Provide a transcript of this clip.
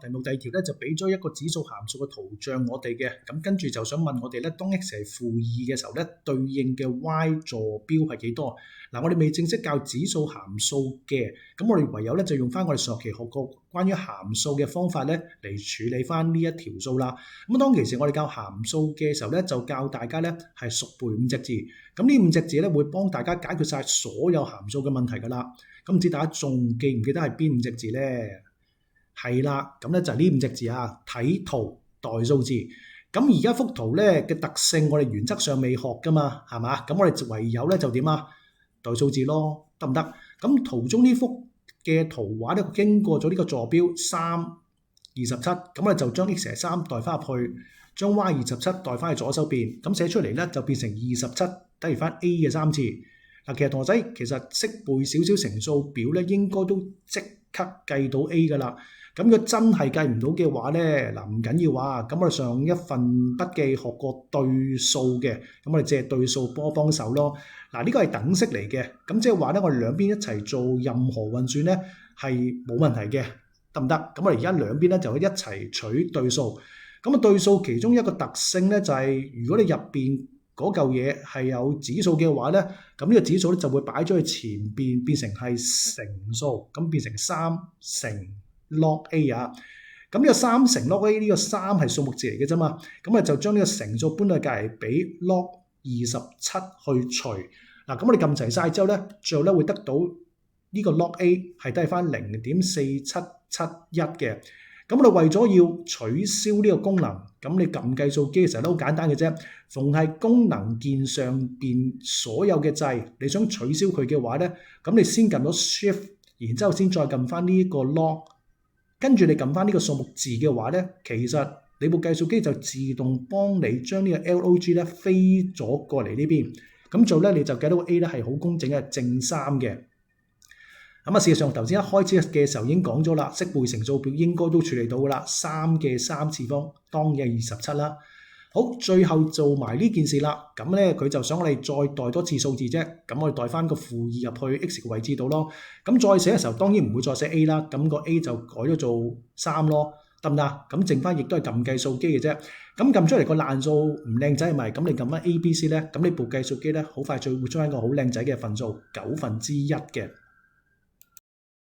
題目第2條咧就俾咗一個指數函數嘅圖像我哋嘅，咁跟住就想問我哋咧，當 x 係負2嘅時候咧，對應嘅 y 坐標係幾多？嗱，我哋未正式教指數函數嘅，咁我哋唯有咧就用翻我哋上學期學過關於函數嘅方法咧嚟處理翻呢一條數啦。咁當其時我哋教函數嘅時候咧，就教大家咧係熟背5隻字，咁呢5隻字咧會幫大家解決晒所有函數嘅問題噶啦。咁唔知大家仲記唔記得係邊5隻字咧？係啦，咁咧就係呢5隻字啊，睇圖代數字。咁而家幅圖咧嘅特性，我哋原則上未學噶嘛，係嘛？咁我哋唯有咧就點啊？代數字咯，得唔得？咁圖中呢幅嘅圖畫咧，經過咗呢個坐標3、27，咁我哋就將 x 係3代翻入去，將 y 27代翻去左手邊，咁寫出嚟咧就變成27等於翻 a 嘅3次。嗱，其實同學仔其實識背少少乘數表咧，應該都即刻計到 a 噶啦。咁如果真係計唔到嘅話咧，嗱唔緊要啊。咁我哋上一份筆記學過對數嘅，咁我哋借對數幫手咯。嗱，呢個係等式嚟嘅，咁即係話咧，我哋兩邊一齊做任何運算咧係冇問題嘅，得唔得？咁我哋而家兩邊咧就可以一齊取對數。咁啊，對數其中一個特性咧就係，如果你入邊嗰嚿嘢係有指數嘅話咧，咁呢個指數咧就會擺咗去前邊，變成係乘數，咁變成3乘log A 啊。咁呢個3乘log A 呢個3係數目字嚟嘅啫嘛，咁啊就將呢個乘數搬去隔離俾 log 27去除。嗱，咁我哋撳齊晒之後咧，最後咧會得到呢個 log A 係得翻0.4771嘅。咁我哋為咗要取消呢個功能，咁你撳計數機嘅時候都好簡單嘅啫。逢係功能鍵上邊所有嘅掣，你想取消佢嘅話咧，咁你先撳咗 Shift， 然之後先再撳翻呢個 log， 跟住你撳翻呢個數目字嘅話咧，其實你部計數機就自動幫你將呢個 log 咧飛咗過嚟呢邊。咁做咧你就計到 A 咧係好工整嘅正3嘅。咁啊，事實上頭先一開始嘅時候已經講咗啦，識背乘數表應該都處理到噶啦。3嘅3次方當然係27啦。好，最後做埋呢件事啦。咁咧佢就想我哋再代多次數字啫。咁我哋代翻個負2入去 x 嘅位置度咯。咁再寫嘅時候當然唔會再寫 A 啦。咁個 A 就改咗做3咯，得唔得？咁剩翻亦都係撳計數機嘅啫。咁撳出嚟個爛數唔靚仔係咪？咁你撳翻 A、B、C 咧，咁你部計數機咧好快就會出翻一個好靚仔嘅份數9分之一嘅。